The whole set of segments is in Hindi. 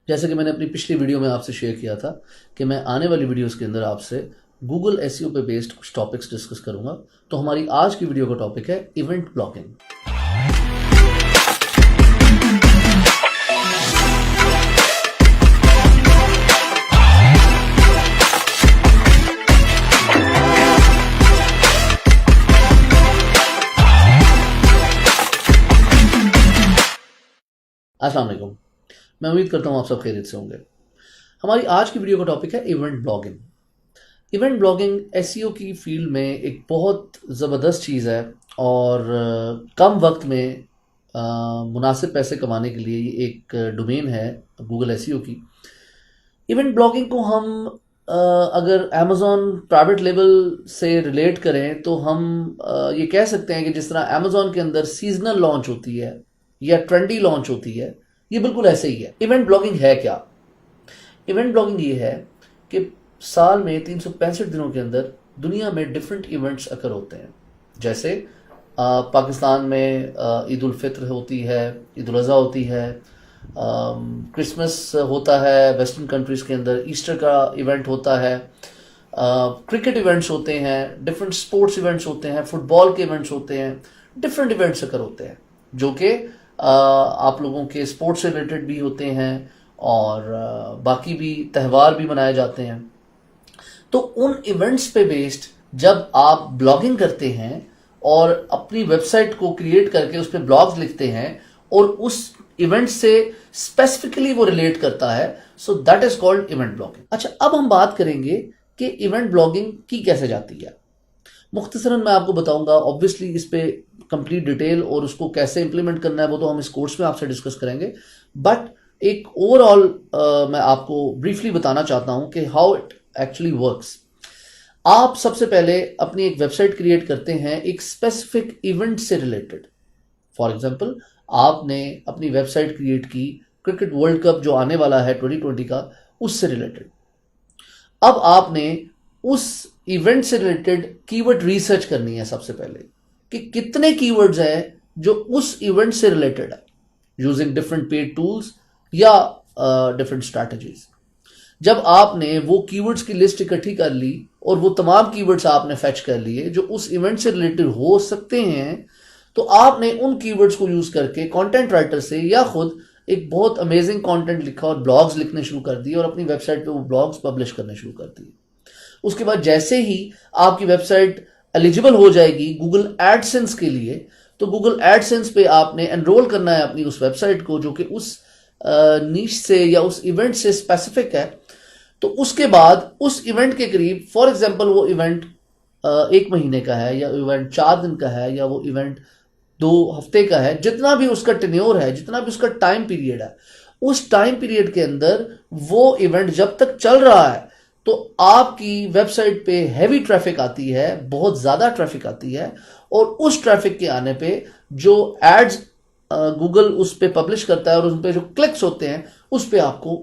जैसे कि मैंने अपनी पिछली वीडियो में आपसे शेयर किया था कि मैं आने वाली वीडियोस के अंदर आपसे गूगल एसईओ पे बेस्ड कुछ टॉपिक्स डिस्कस करूंगा। तो हमारी आज की वीडियो का टॉपिक है इवेंट ब्लॉगिंग। अस्सलाम वालेकुम। मैं उम्मीद करता हूँ आप सब खैरियत से होंगे। हमारी आज की वीडियो का टॉपिक है event blogging. Event blogging SEO की फील्ड में एक बहुत ज़बरदस्त चीज़ है और कम वक्त में मुनासिब पैसे कमाने के लिए ये एक डोमेन है गूगल एसईओ की। इवेंट ब्लॉगिंग को हम अगर अमेज़ॉन प्राइवेट लेबल से रिलेट करें तो हम ये कह सकते हैं कि जिस तरह अमेज़ॉन के अंदर सीजनल लॉन्च होती है या ट्रेंडी लॉन्च होती है, ये बिल्कुल ऐसे ही है। इवेंट ब्लॉगिंग है क्या? इवेंट ब्लॉगिंग ये है कि साल में 365 दिनों के अंदर दुनिया में डिफरेंट इवेंट्स अकर होते हैं। जैसे पाकिस्तान में ईद उल फित्र होती है, ईद उल अज़हा होती है, क्रिसमस होता है, वेस्टर्न कंट्रीज के अंदर ईस्टर का इवेंट होता है, क्रिकेट इवेंट्स होते हैं, डिफरेंट स्पोर्ट्स इवेंट्स होते हैं, फुटबॉल के इवेंट्स होते हैं, डिफरेंट इवेंट्स अकर होते हैं जो कि आप लोगों के स्पोर्ट्स से रिलेटेड भी होते हैं और बाकी भी त्यौहार भी मनाए जाते हैं। तो उन इवेंट्स पे बेस्ड जब आप ब्लॉगिंग करते हैं और अपनी वेबसाइट को क्रिएट करके उस पर ब्लॉग्स लिखते हैं और उस इवेंट से स्पेसिफिकली वो रिलेट करता है, so that is called event blogging. अच्छा, अब हम बात करेंगे कि इवेंट ब्लॉगिंग की कैसे जाती है। मुख्तसरन मैं आपको बताऊंगा, ऑब्वियसली इस पे कंप्लीट डिटेल और उसको कैसे इंप्लीमेंट करना है वो तो हम इस कोर्स में आपसे डिस्कस करेंगे, बट एक ओवरऑल मैं आपको ब्रीफली बताना चाहता हूं कि हाउ इट एक्चुअली वर्क्स। आप सबसे पहले अपनी एक वेबसाइट क्रिएट करते हैं एक स्पेसिफिक इवेंट से रिलेटेड। फॉर एग्जांपल, आपने अपनी वेबसाइट क्रिएट की क्रिकेट वर्ल्ड कप जो आने वाला है 2020 का, उससे रिलेटेड। अब आपने उस इवेंट से रिलेटेड कीवर्ड रिसर्च करनी है सबसे पहले कि कितने कीवर्ड्स हैं जो उस इवेंट से रिलेटेड है, यूजिंग डिफरेंट पेड टूल्स या डिफरेंट स्ट्रैटेजीज। जब आपने वो कीवर्ड्स की लिस्ट इकट्ठी कर ली और वो तमाम कीवर्ड्स आपने फेच कर लिए जो उस इवेंट से रिलेटेड हो सकते हैं, तो आपने उन कीवर्ड्स को यूज करके कंटेंट राइटर से या खुद एक बहुत अमेजिंग कंटेंट लिखा और ब्लॉग्स लिखने शुरू कर दिए और अपनी वेबसाइट पे वो ब्लॉग्स पब्लिश करने शुरू कर दिए। उसके बाद जैसे ही आपकी वेबसाइट एलिजिबल हो जाएगी गूगल एडसेंस के लिए, तो गूगल एडसेंस पे आपने एनरोल करना है अपनी उस वेबसाइट को जो कि उस नीश से या उस इवेंट से स्पेसिफिक है। तो उसके बाद उस इवेंट के करीब, फॉर एग्जांपल वो इवेंट 1 महीने का है या इवेंट 4 दिन का है या वो इवेंट 2 हफ्ते का है, जितना भी उसका टेन्योर है, जितना भी उसका टाइम पीरियड है, उस टाइम पीरियड के अंदर वो इवेंट जब तक चल रहा है तो आपकी वेबसाइट पे हैवी ट्रैफिक आती है, बहुत ज़्यादा ट्रैफिक आती है और उस ट्रैफिक के आने पे जो एड्स गूगल उस पे पब्लिश करता है और उस पे जो क्लिक्स होते हैं उस पे आपको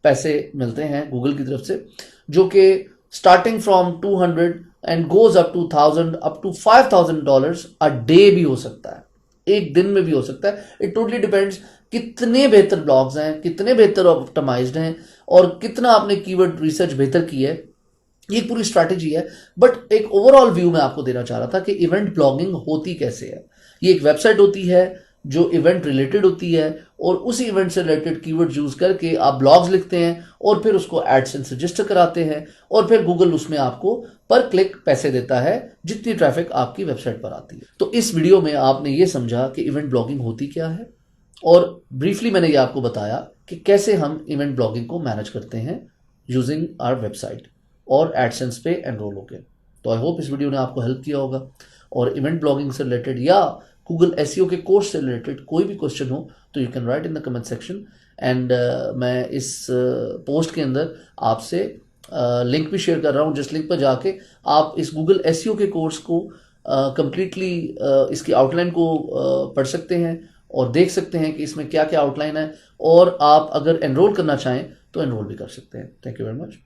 पैसे मिलते हैं गूगल की तरफ से, जो कि starting from 200 and goes up to 1000 up to $5000 a day भी हो सकता है, एक दिन में भी हो सकता है। इट टोटली डिपेंड्स कितने बेहतर ब्लॉग्स हैं, कितने बेहतर ऑप्टिमाइज्ड हैं और कितना आपने कीवर्ड रिसर्च बेहतर की है। ये पूरी स्ट्रैटेजी है, बट एक ओवरऑल व्यू मैं आपको देना चाह रहा था कि इवेंट ब्लॉगिंग होती कैसे है। ये एक वेबसाइट होती है जो इवेंट रिलेटेड होती है और उसी इवेंट से रिलेटेड कीवर्ड यूज करके आप ब्लॉग्स लिखते हैं और फिर उसको एडसेंस रजिस्टर कराते हैं और फिर गूगल उसमें आपको पर क्लिक पैसे देता है जितनी ट्रैफिक आपकी वेबसाइट पर आती है। तो इस वीडियो में आपने ये समझा कि इवेंट ब्लॉगिंग होती क्या है और ब्रीफली मैंने ये आपको बताया कि कैसे हम इवेंट ब्लॉगिंग को मैनेज करते हैं यूजिंग आवर वेबसाइट और एडसेंस पे एनरोल होके। तो आई होप इस वीडियो ने आपको हेल्प किया होगा और इवेंट ब्लॉगिंग से रिलेटेड या गूगल एसईओ के कोर्स से रिलेटेड कोई भी क्वेश्चन हो तो you can write in the comment section and मैं इस पोस्ट के अंदर आपसे लिंक भी शेयर कर रहा हूँ, जिस लिंक पर जाके आप इस गूगल एसईओ के कोर्स को कंप्लीटली इसकी आउटलाइन को पढ़ सकते हैं और देख सकते हैं कि इसमें क्या क्या आउटलाइन है और आप अगर एनरोल करना चाहें तो एनरोल भी कर सकते हैं। Thank you very much.